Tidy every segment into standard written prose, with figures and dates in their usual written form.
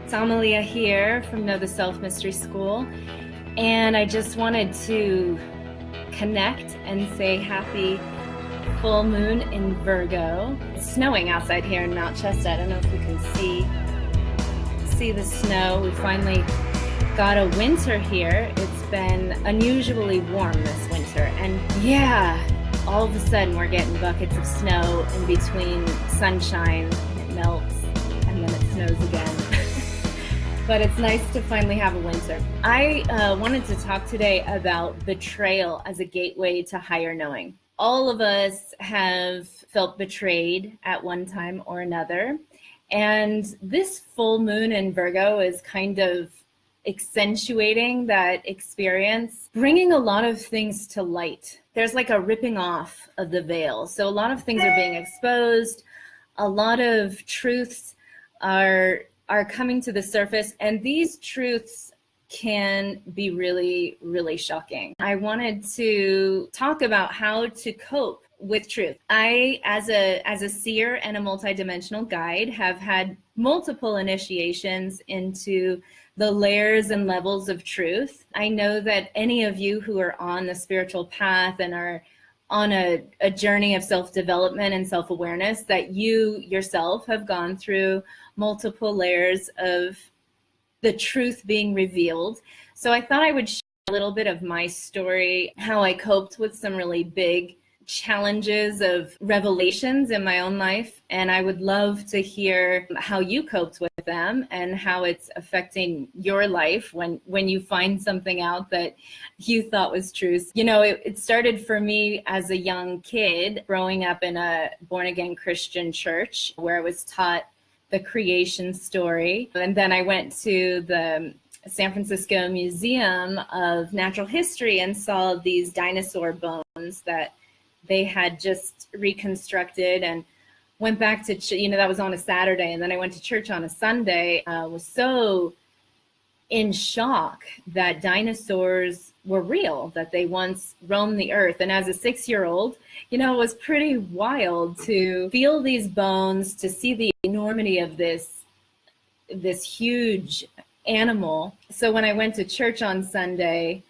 It's Amelía here from Know the Self Mystery School, and I just wanted to connect and say happy full moon in Virgo. It's snowing outside here in Mount Chester. I don't know if you can see the snow. We finally got a winter here. It's been unusually warm this winter, and yeah, all of a sudden we're getting buckets of snow in between sunshine. It melts and then it snows again. But it's nice to finally have a winter. I wanted to talk today about betrayal as a gateway to higher knowing. All of us have felt betrayed at one time or another. And this full moon in Virgo is kind of accentuating that experience, bringing a lot of things to light. There's like a ripping off of the veil. So a lot of things are being exposed. A lot of truths are coming to the surface, and these truths can be really, really shocking. I wanted to talk about how to cope with truth. I, as a seer and a multidimensional guide, have had multiple initiations into the layers and levels of truth. I know that any of you who are on the spiritual path and are on a journey of self-development and self-awareness, that you yourself have gone through multiple layers of the truth being revealed. So I thought I would share a little bit of my story, how I coped with some really big challenges of revelations in my own life. And I would love to hear how you coped with them and how it's affecting your life when you find something out that you thought was true. You know, it started for me as a young kid, growing up in a born-again Christian church where I was taught the creation story. And then I went to the San Francisco Museum of Natural History and saw these dinosaur bones that they had just reconstructed, and went back to, that was on a Saturday. And then I went to church on a Sunday. Was so in shock that dinosaurs were real, that they once roamed the earth. And as a 6-year-old, it was pretty wild to feel these bones, to see the enormity of this huge animal. So when I went to church on Sunday,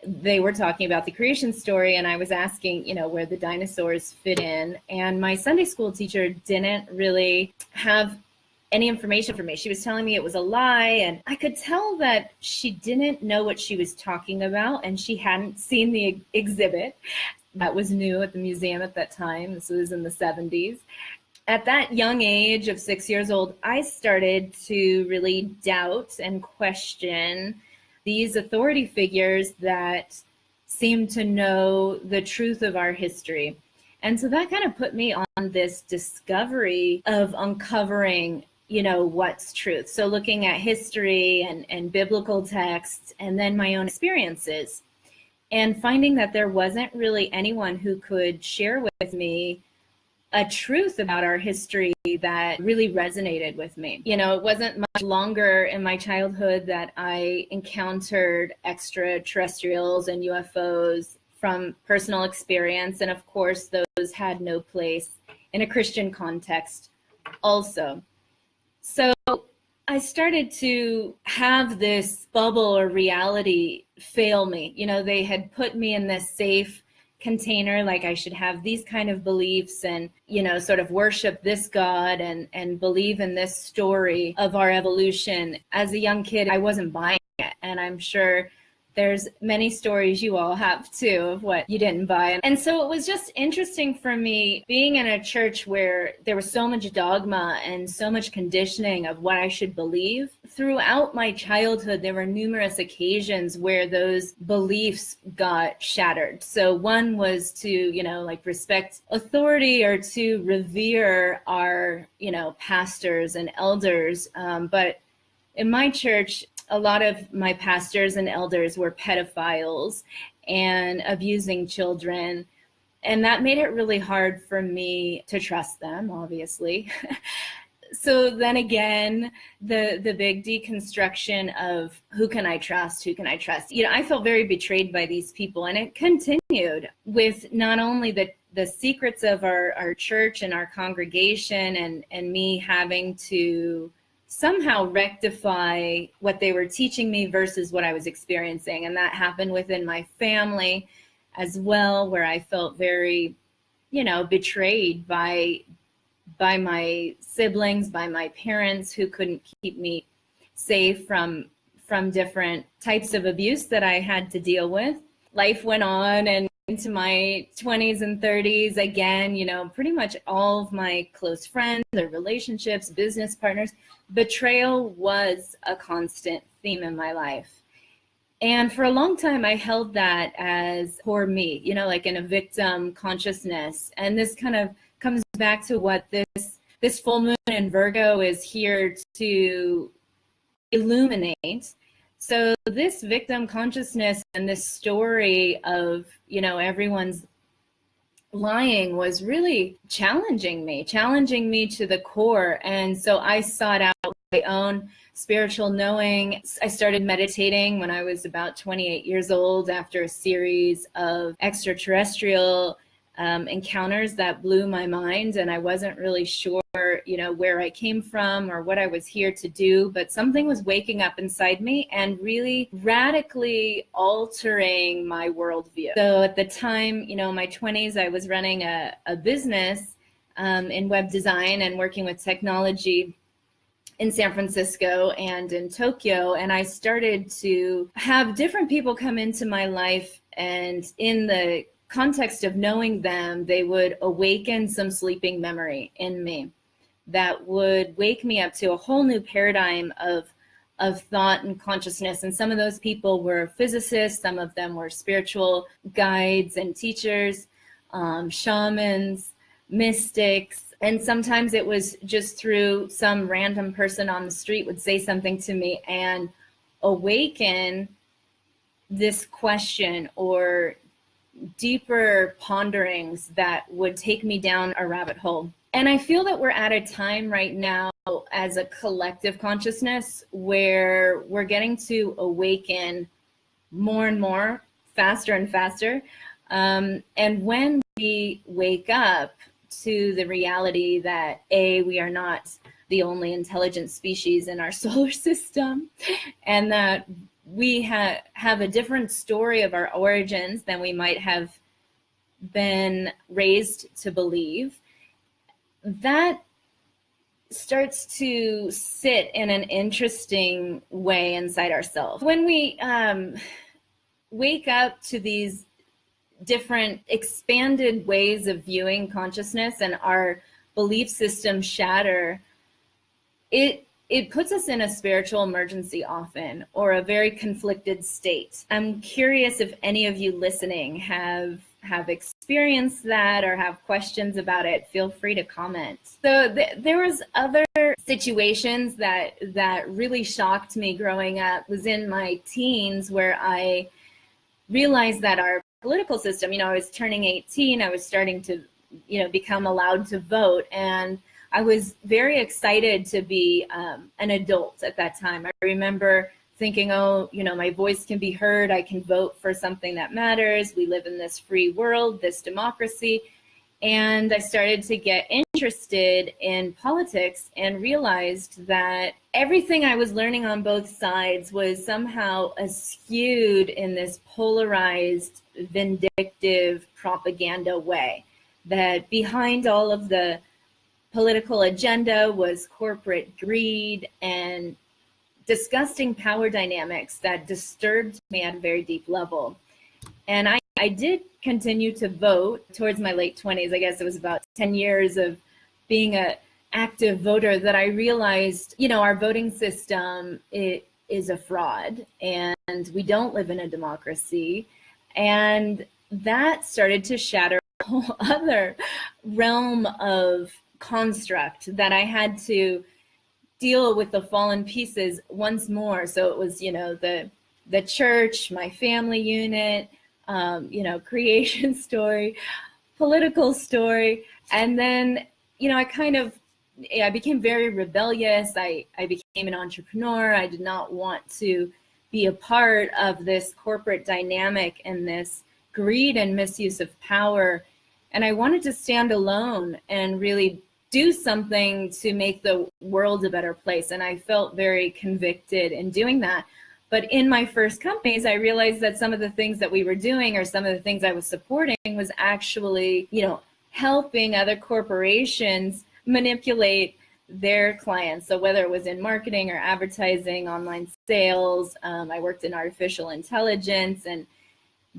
they were talking about the creation story, and I was asking, where the dinosaurs fit in. And my Sunday school teacher didn't really have any information for me. She was telling me it was a lie, and I could tell that she didn't know what she was talking about, and she hadn't seen the exhibit that was new at the museum at that time. This was in the 70s. At that young age of 6 years old, I started to really doubt and question these authority figures that seem to know the truth of our history. And so that kind of put me on this discovery of uncovering, what's truth. So looking at history and biblical texts, and then my own experiences, and finding that there wasn't really anyone who could share with me a truth about our history that really resonated with me. It wasn't much longer in my childhood that I encountered extraterrestrials and UFOs from personal experience. And of course, those had no place in a Christian context also. So I started to have this bubble or reality fail me. They had put me in this safe container, like I should have these kind of beliefs and, sort of worship this God and believe in this story of our evolution. As a young kid, I wasn't buying it. And I'm sure there's many stories you all have too of what you didn't buy. And so it was just interesting for me being in a church where there was so much dogma and so much conditioning of what I should believe. Throughout my childhood, there were numerous occasions where those beliefs got shattered. So one was to, respect authority or to revere our, pastors and elders. But in my church, a lot of my pastors and elders were pedophiles and abusing children. And that made it really hard for me to trust them, obviously. So then again, the big deconstruction of who can I trust? Who can I trust? I felt very betrayed by these people. And it continued with not only the secrets of our church and our congregation and me having to somehow rectify what they were teaching me versus what I was experiencing. And that happened within my family as well, where I felt very, betrayed by my siblings, by my parents, who couldn't keep me safe from different types of abuse that I had to deal with. Life went on, and into my 20s and 30s, again, pretty much all of my close friends, their relationships, business partners, betrayal was a constant theme in my life. And for a long time, I held that as poor me, like in a victim consciousness. And this kind of comes back to what this full moon in Virgo is here to illuminate. So this victim consciousness and this story of, everyone's lying was really challenging me to the core. And so I sought out my own spiritual knowing. I started meditating when I was about 28 years old after a series of extraterrestrial encounters that blew my mind. And I wasn't really sure, where I came from or what I was here to do, but something was waking up inside me and really radically altering my worldview. So at the time, my 20s, I was running a business in web design and working with technology in San Francisco and in Tokyo. And I started to have different people come into my life, and in the context of knowing them, they would awaken some sleeping memory in me that would wake me up to a whole new paradigm of thought and consciousness. And some of those people were physicists, some of them were spiritual guides and teachers, shamans, mystics. And sometimes it was just through some random person on the street would say something to me and awaken this question or deeper ponderings that would take me down a rabbit hole. And I feel that we're at a time right now as a collective consciousness where we're getting to awaken more and more, faster and faster. And when we wake up to the reality that we are not the only intelligent species in our solar system, and that we have a different story of our origins than we might have been raised to believe, that starts to sit in an interesting way inside ourselves. When we wake up to these different expanded ways of viewing consciousness and our belief system shatter, it puts us in a spiritual emergency often, or a very conflicted state. I'm curious if any of you listening have experienced that or have questions about it. Feel free to comment. So there was other situations that really shocked me growing up. Was in my teens, where I realized that our political system, I was turning 18, I was starting to, become allowed to vote, and I was very excited to be an adult at that time. I remember thinking, my voice can be heard. I can vote for something that matters. We live in this free world, this democracy. And I started to get interested in politics and realized that everything I was learning on both sides was somehow skewed in this polarized, vindictive propaganda way. That behind all of the political agenda was corporate greed and disgusting power dynamics that disturbed me at a very deep level. And I did continue to vote towards my late 20s. I guess it was about 10 years of being an active voter that I realized, our voting system, it is a fraud, and we don't live in a democracy. And that started to shatter a whole other realm of construct that I had to deal with the fallen pieces once more. So it was, the church, my family unit, creation story, political story. And then, I became very rebellious. I became an entrepreneur. I did not want to be a part of this corporate dynamic and this greed and misuse of power. And I wanted to stand alone and really do something to make the world a better place. And I felt very convicted in doing that. But in my first companies, I realized that some of the things that we were doing or some of the things I was supporting was actually, helping other corporations manipulate their clients. So whether it was in marketing or advertising, online sales, I worked in artificial intelligence, and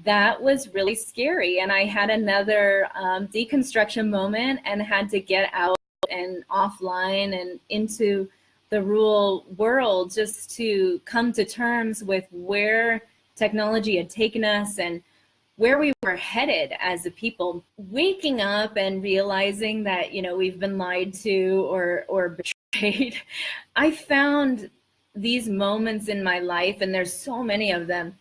that was really scary. And I had another deconstruction moment and had to get out and offline and into the real world just to come to terms with where technology had taken us and where we were headed as a people. Waking up and realizing that, we've been lied to or betrayed. I found these moments in my life, and there's so many of them,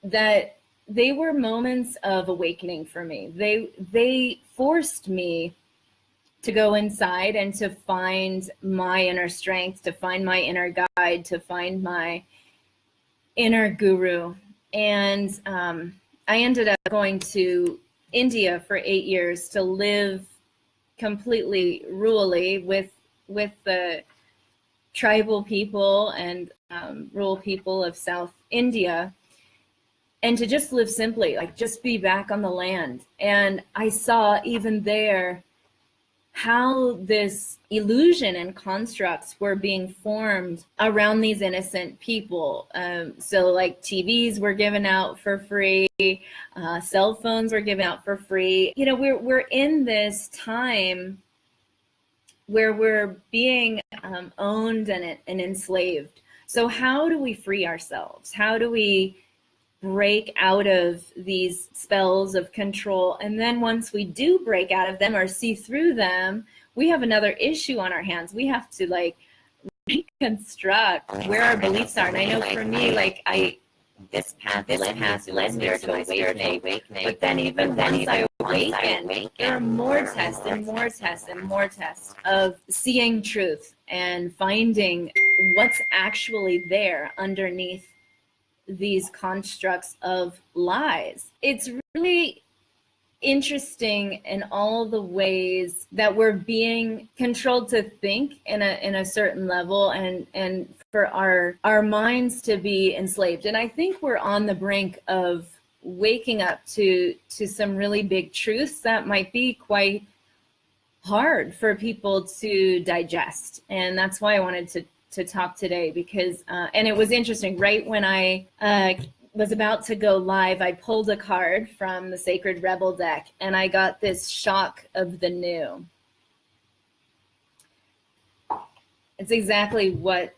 that they were moments of awakening for me. They forced me to go inside and to find my inner strength, to find my inner guide, to find my inner guru. And I ended up going to India for 8 years to live completely rurally with the tribal people and rural people of South India, and to just live simply, like just be back on the land. And I saw even there how this illusion and constructs were being formed around these innocent people. So like TVs were given out for free, cell phones were given out for free. We're in this time where we're being owned and enslaved. So how do we free ourselves? How do we break out of these spells of control? And then once we do break out of them or see through them, we have another issue on our hands. We have to reconstruct where our beliefs are. And I know for me, this path led me to awakening. But then even once I awakened, there are more tests and more tests and more tests of seeing truth and finding what's actually there underneath these constructs of lies. It's really interesting in all the ways that we're being controlled to think in a certain level, and for our minds to be enslaved. And I think we're on the brink of waking up to some really big truths that might be quite hard for people to digest. And that's why I wanted to talk today, because and it was interesting, right when I was about to go live, I pulled a card from the Sacred Rebel deck and I got this shock of the new. It's exactly what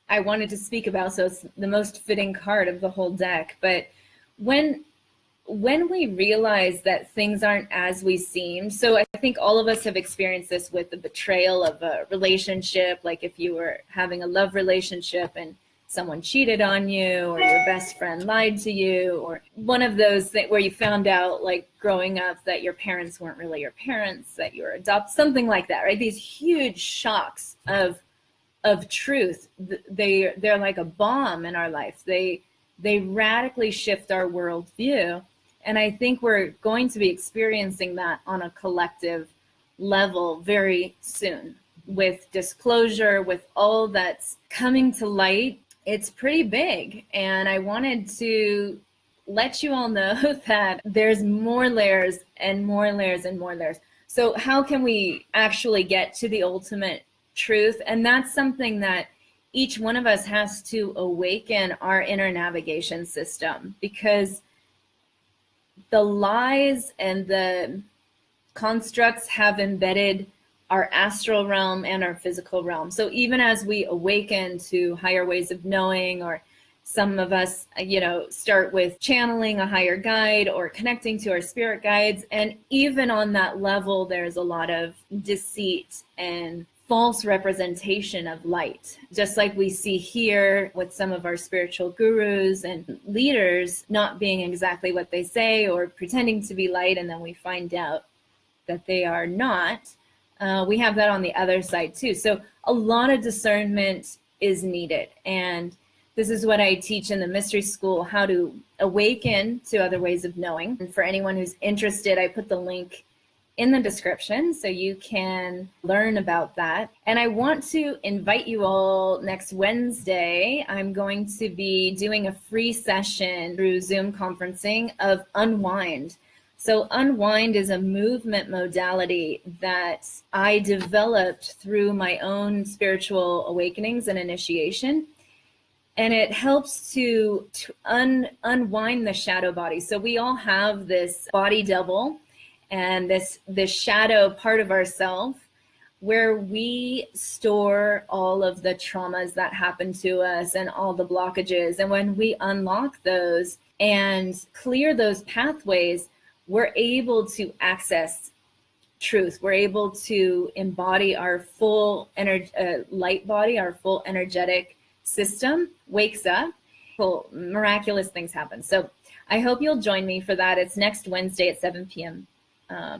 I wanted to speak about, so it's the most fitting card of the whole deck. But when we realize that things aren't as we seem, so I think all of us have experienced this with the betrayal of a relationship, like if you were having a love relationship and someone cheated on you, or your best friend lied to you, or one of those things where you found out, like growing up, that your parents weren't really your parents, that you were adopted, something like that, right? These huge shocks of truth, they're like a bomb in our life. They radically shift our worldview. And I think we're going to be experiencing that on a collective level very soon, with disclosure, with all that's coming to light. It's pretty big. And I wanted to let you all know that there's more layers and more layers and more layers. So how can we actually get to the ultimate truth? And that's something that each one of us has to awaken our inner navigation system, because the lies and the constructs have embedded our astral realm and our physical realm. So even as we awaken to higher ways of knowing, or some of us, start with channeling a higher guide or connecting to our spirit guides, and even on that level, there's a lot of deceit and false representation of light, just like we see here with some of our spiritual gurus and leaders not being exactly what they say, or pretending to be light, and then we find out that they are not. We have that on the other side too. So a lot of discernment is needed. And this is what I teach in the mystery school, how to awaken to other ways of knowing. And for anyone who's interested, I put the link in the description so you can learn about that. And I want to invite you all next Wednesday. I'm going to be doing a free session through Zoom conferencing of Unwind. So Unwind is a movement modality that I developed through my own spiritual awakenings and initiation. And it helps to unwind the shadow body. So we all have this body double and this shadow part of ourself where we store all of the traumas that happen to us and all the blockages. And when we unlock those and clear those pathways, we're able to access truth. We're able to embody our full light body, our full energetic system wakes up. Cool, miraculous things happen. So I hope you'll join me for that. It's next Wednesday at 7 p.m.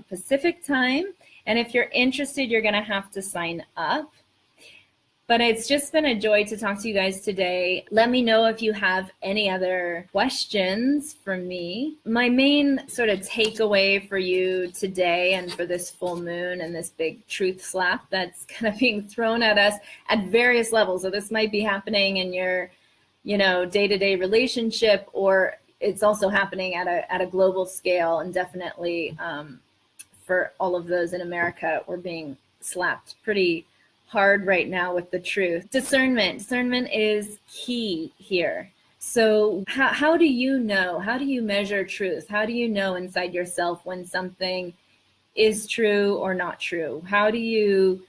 Pacific time. And if you're interested, you're going to have to sign up. But it's just been a joy to talk to you guys today. Let me know if you have any other questions for me. My main sort of takeaway for you today and for this full moon and this big truth slap that's kind of being thrown at us at various levels. So this might be happening in your, day-to-day relationship, or it's also happening at a global scale, and definitely for all of those in America, we're being slapped pretty hard right now with the truth. Discernment is key here. So how do you know? How do you measure truth? How do you know inside yourself when something is true or not true? How do you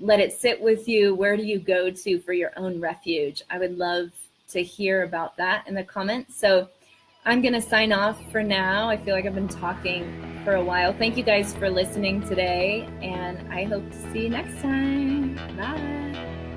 let it sit with you? Where do you go to for your own refuge? I would love to hear about that in the comments. So I'm going to sign off for now. I feel like I've been talking for a while. Thank you guys for listening today, and I hope to see you next time. Bye.